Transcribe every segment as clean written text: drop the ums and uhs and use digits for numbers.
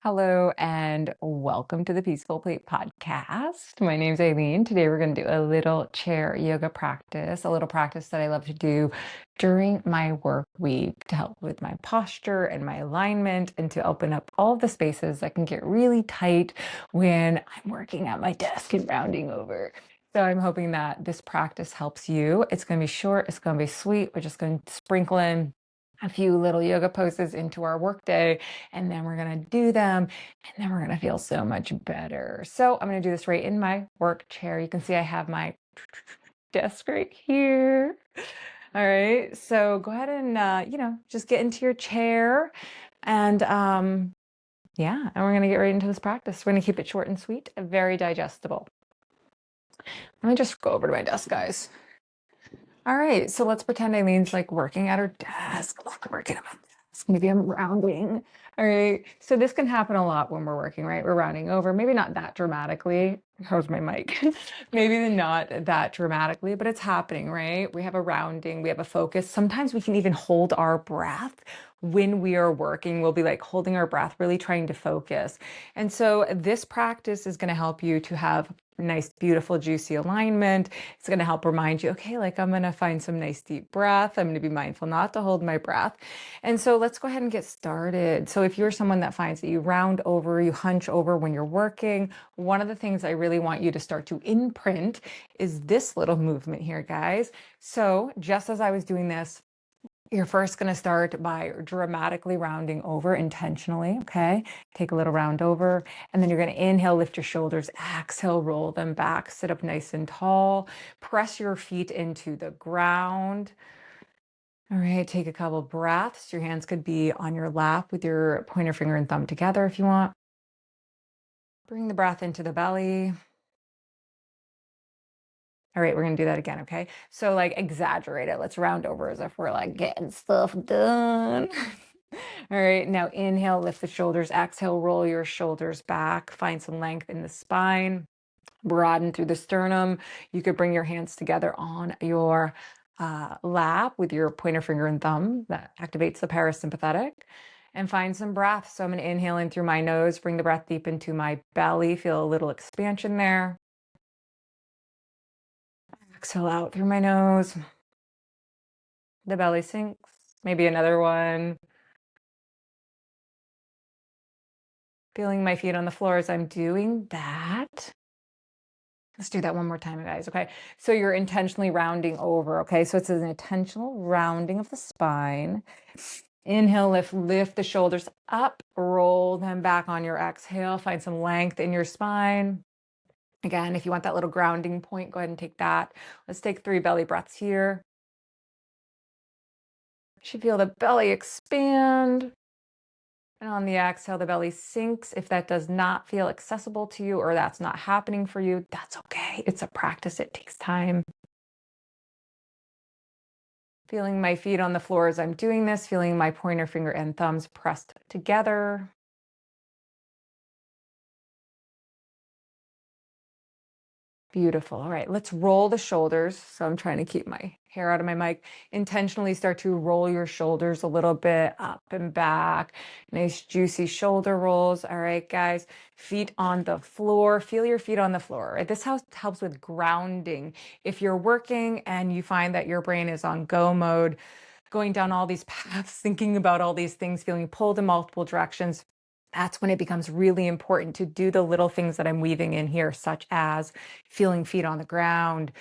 Hello and welcome to the Peaceful Plate podcast. My name's Aileen. Today we're going to do a little chair yoga practice, a little practice that I love to do during my work week to help with my posture and my alignment and to open up all of the spaces that can get really tight when I'm working at my desk and rounding over. So I'm hoping that this practice helps you. It's going to be short, it's going to be sweet. We're just going to sprinkle in a few little yoga poses into our workday, and then we're going to do them, and then we're going to feel so much better. So I'm going to do this right in my work chair. You can see I have my desk right here. All right, so go ahead and just get into your chair, and yeah, and we're going to get right into this practice. We're going to keep it short and sweet, very digestible. Let me just go over to my desk, guys. All right, so let's pretend Eileen's like working at her desk, like working at my desk. Maybe I'm rounding. All right, so this can happen a lot when we're working, right? We're rounding over, maybe not that dramatically. How's my mic? Maybe not that dramatically, but it's happening, right? We have a rounding, we have a focus. Sometimes we can even hold our breath when we are working. We'll be like holding our breath, really trying to focus. And so this practice is going to help you to have nice, beautiful, juicy alignment. It's going to help remind you, okay, like I'm going to find some nice deep breath. I'm going to be mindful not to hold my breath. And so let's go ahead and get started. So if you're someone that finds that you round over, you hunch over when you're working, one of the things I really want you to start to imprint is this little movement here, guys. So just as I was doing this, you're first going to start by dramatically rounding over intentionally, okay? Take a little round over, and then you're going to inhale, lift your shoulders, exhale, roll them back, sit up nice and tall, press your feet into the ground. All right, take a couple breaths. Your hands could be on your lap with your pointer finger and thumb together if you want. Bring the breath into the belly. All right, we're going to do that again, okay? So like exaggerate it. Let's round over as if we're like getting stuff done. All right, now inhale, lift the shoulders. Exhale, roll your shoulders back. Find some length in the spine. Broaden through the sternum. You could bring your hands together on your lap with your pointer finger and thumb. That activates the parasympathetic. And find some breath. So I'm going to inhale in through my nose. Bring the breath deep into my belly. Feel a little expansion there. Exhale out through my nose. The belly sinks. Maybe another one. Feeling my feet on the floor as I'm doing that. Let's do that one more time, guys. Okay. So you're intentionally rounding over. Okay. So it's an intentional rounding of the spine. Inhale, lift the shoulders up, roll them back on your exhale. Find some length in your spine. Again, if you want that little grounding point, go ahead and take that. Let's take 3 belly breaths here. You should feel the belly expand. And on the exhale, the belly sinks. If that does not feel accessible to you or that's not happening for you, that's okay. It's a practice. It takes time. Feeling my feet on the floor as I'm doing this, feeling my pointer finger and thumbs pressed together. Beautiful. All right, let's roll the shoulders. So I'm trying to keep my hair out of my mic. Intentionally start to roll your shoulders a little bit up and back. Nice juicy shoulder rolls. All right, guys, feet on the floor. Feel your feet on the floor. Right? This helps with grounding. If you're working and you find that your brain is on go mode, going down all these paths, thinking about all these things, feeling pulled in multiple directions, that's when it becomes really important to do the little things that I'm weaving in here, such as feeling feet on the ground,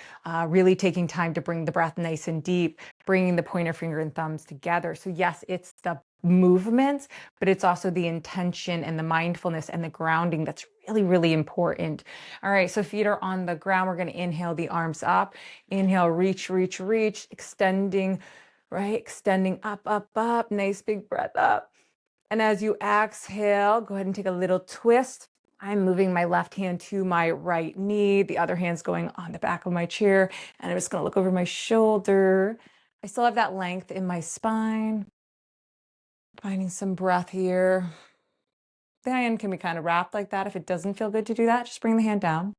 really taking time to bring the breath nice and deep, bringing the pointer finger and thumbs together. So yes, it's the movements, but it's also the intention and the mindfulness and the grounding that's really, really important. All right, so feet are on the ground. We're going to inhale the arms up. Inhale, reach, reach, reach, extending, right? Extending up, up, up. Nice big breath up. And as you exhale, go ahead and take a little twist. I'm moving my left hand to my right knee. The other hand's going on the back of my chair. And I'm just going to look over my shoulder. I still have that length in my spine. Finding some breath here. The hand can be kind of wrapped like that. If it doesn't feel good to do that, just bring the hand down.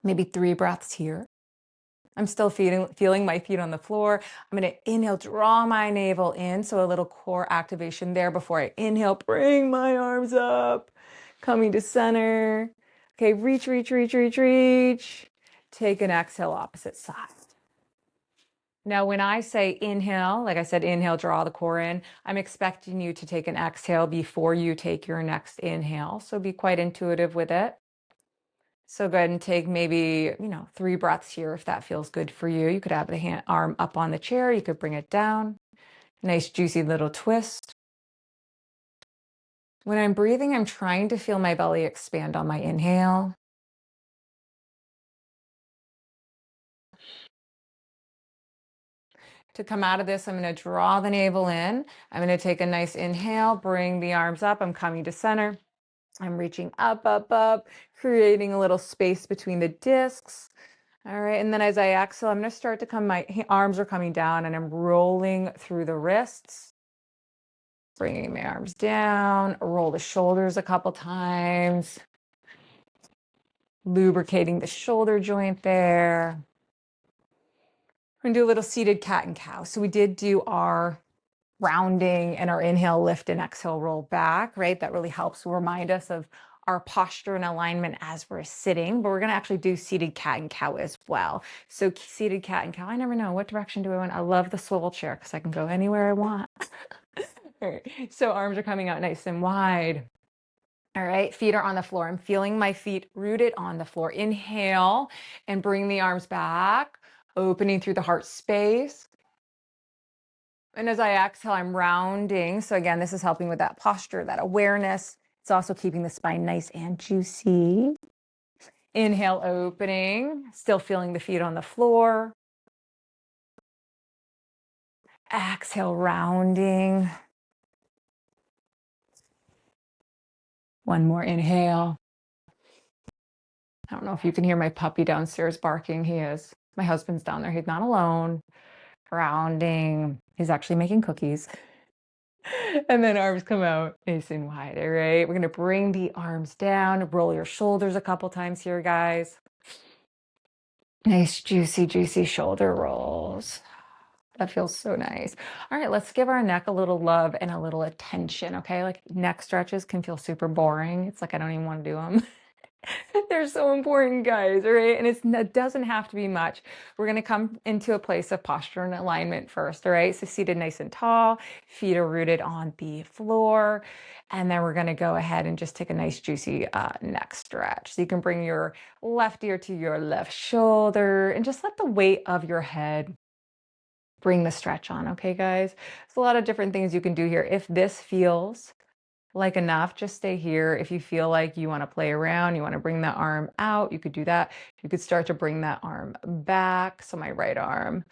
Maybe 3 breaths here. I'm still feeling my feet on the floor. I'm going to inhale, draw my navel in. So a little core activation there before I inhale, bring my arms up, coming to center. Okay, reach, reach, reach, reach, reach. Take an exhale, opposite side. Now, when I say inhale, like I said, inhale, draw the core in, I'm expecting you to take an exhale before you take your next inhale. So be quite intuitive with it. So go ahead and take maybe, 3 breaths here if that feels good for you. You could have the arm up on the chair. You could bring it down. Nice, juicy little twist. When I'm breathing, I'm trying to feel my belly expand on my inhale. To come out of this, I'm going to draw the navel in. I'm going to take a nice inhale, bring the arms up. I'm coming to center. I'm reaching up, up, up, creating a little space between the discs. All right, and then as I exhale, I'm going to start to come, my arms are coming down and I'm rolling through the wrists, bringing my arms down, roll the shoulders a couple times, lubricating the shoulder joint there. We're going to do a little seated cat and cow. So we did do our rounding and our inhale, lift and exhale, roll back, right? That really helps remind us of our posture and alignment as we're sitting, but we're going to actually do seated cat and cow as well. So seated cat and cow, I never know what direction do I want. I love the swivel chair because I can go anywhere I want. All right. So arms are coming out nice and wide. All right, feet are on the floor. I'm feeling my feet rooted on the floor. Inhale and bring the arms back, opening through the heart space. And as I exhale, I'm rounding. So again, this is helping with that posture, that awareness. It's also keeping the spine nice and juicy. Inhale, opening, still feeling the feet on the floor. Exhale, rounding. One more inhale. I don't know if you can hear my puppy downstairs barking. He is. My husband's down there. He's not alone. Rounding. He's actually making cookies. And then arms come out nice and wide. All right. We're going to bring the arms down, roll your shoulders a couple times here, guys. Nice, juicy, juicy shoulder rolls. That feels so nice. All right, let's give our neck a little love and a little attention, okay? Like neck stretches can feel super boring. It's like I don't even want to do them. They're so important, guys, all right? And it doesn't have to be much. We're going to come into a place of posture and alignment first, all right? So seated nice and tall, feet are rooted on the floor. And then we're going to go ahead and just take a nice juicy neck stretch. So you can bring your left ear to your left shoulder and just let the weight of your head bring the stretch on, okay, guys? There's a lot of different things you can do here. If this feels like enough, just stay here. If you feel like you want to play around, you want to bring that arm out, you could do that. You could start to bring that arm back. So my right arm,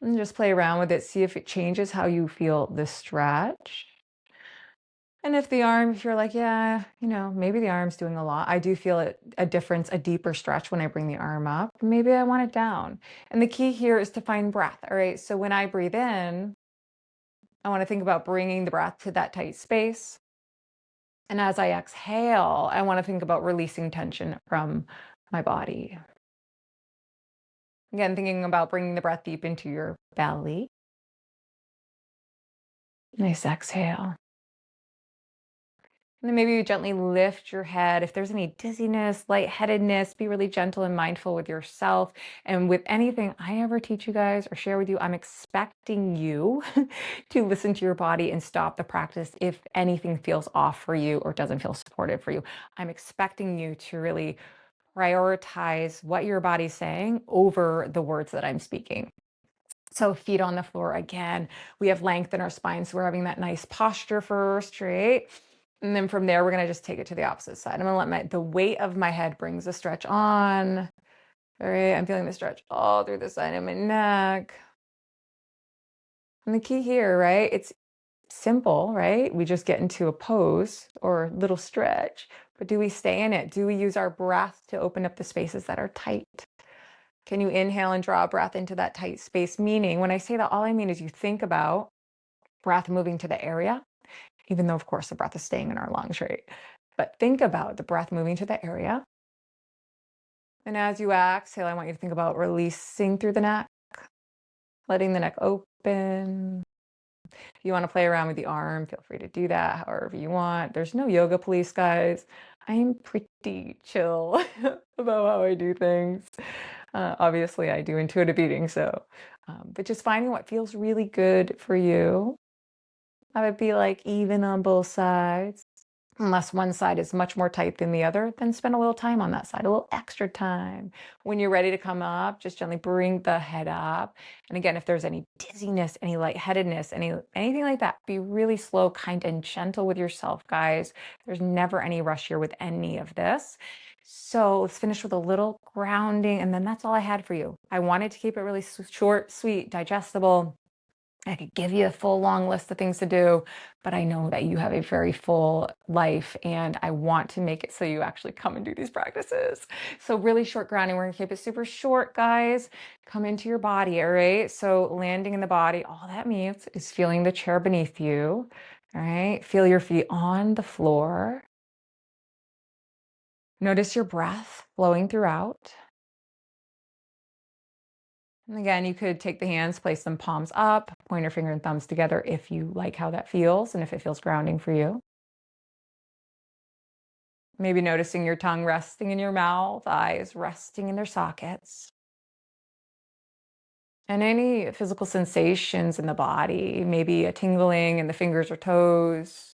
and just play around with it. See if it changes how you feel the stretch. And if the arm, if you're like, yeah, maybe the arm's doing a lot. I do feel a difference, a deeper stretch when I bring the arm up. Maybe I want it down. And the key here is to find breath. All right. So when I breathe in, I want to think about bringing the breath to that tight space. And as I exhale, I want to think about releasing tension from my body. Again, thinking about bringing the breath deep into your belly. Nice exhale. And then maybe you gently lift your head. If there's any dizziness, lightheadedness, be really gentle and mindful with yourself. And with anything I ever teach you guys or share with you, I'm expecting you to listen to your body and stop the practice if anything feels off for you or doesn't feel supportive for you. I'm expecting you to really prioritize what your body's saying over the words that I'm speaking. So feet on the floor again. We have length in our spine, so we're having that nice posture first, right? And then from there, we're going to just take it to the opposite side. I'm going to let the weight of my head brings the stretch on. All right, I'm feeling the stretch all through the side of my neck. And the key here, right? It's simple, right? We just get into a pose or little stretch, but do we stay in it? Do we use our breath to open up the spaces that are tight? Can you inhale and draw a breath into that tight space? Meaning, when I say that, all I mean is you think about breath moving to the area, even though, of course, the breath is staying in our lungs, right? But think about the breath moving to the area. And as you exhale, I want you to think about releasing through the neck, letting the neck open. If you want to play around with the arm, feel free to do that however you want. There's no yoga police, guys. I'm pretty chill about how I do things. Obviously, I do intuitive eating, but just finding what feels really good for you. I would be like even on both sides. Unless one side is much more tight than the other, then spend a little time on that side, a little extra time. When you're ready to come up, just gently bring the head up. And again, if there's any dizziness, any lightheadedness, anything like that, be really slow, kind, and gentle with yourself, guys. There's never any rush here with any of this. So let's finish with a little grounding, and then that's all I had for you. I wanted to keep it really short, sweet, digestible. I could give you a full long list of things to do, but I know that you have a very full life and I want to make it so you actually come and do these practices. So really short grounding. We're gonna keep it super short, guys. Come into your body, all right? So landing in the body, all that means is feeling the chair beneath you, all right? Feel your feet on the floor. Notice your breath flowing throughout. And again, you could take the hands, place them palms up, pointer finger and thumbs together if you like how that feels and if it feels grounding for you. Maybe noticing your tongue resting in your mouth, eyes resting in their sockets. And any physical sensations in the body, maybe a tingling in the fingers or toes,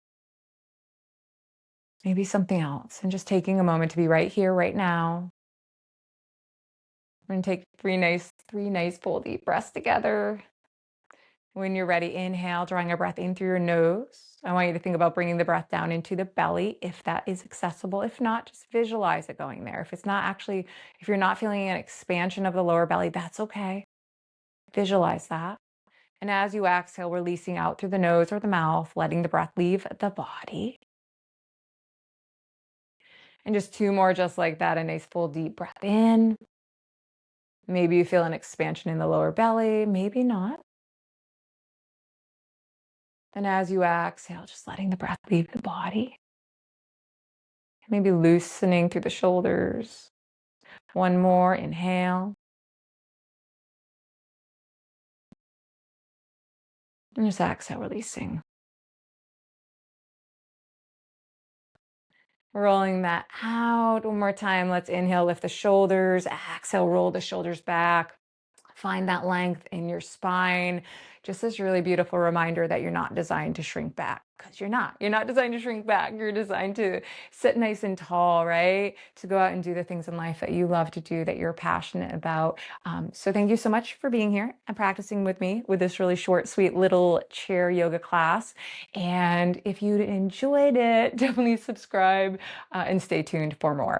maybe something else. And just taking a moment to be right here, right now. We're gonna take three nice full deep breaths together. When you're ready, inhale, drawing a breath in through your nose. I want you to think about bringing the breath down into the belly if that is accessible. If not, just visualize it going there. If you're not feeling an expansion of the lower belly, that's okay. Visualize that. And as you exhale, releasing out through the nose or the mouth, letting the breath leave the body. And just two more just like that, a nice full deep breath in. Maybe you feel an expansion in the lower belly, maybe not. And as you exhale, just letting the breath leave the body. Maybe loosening through the shoulders. One more, inhale. And just exhale, releasing. Rolling that out. One more time. Let's inhale, lift the shoulders. Exhale, roll the shoulders back. Find that length in your spine. Just this really beautiful reminder that you're not designed to shrink back because you're not. You're not designed to shrink back. You're designed to sit nice and tall, right? To go out and do the things in life that you love to do, that you're passionate about. So thank you so much for being here and practicing with me with this really short, sweet little chair yoga class. And if you enjoyed it, definitely subscribe and stay tuned for more.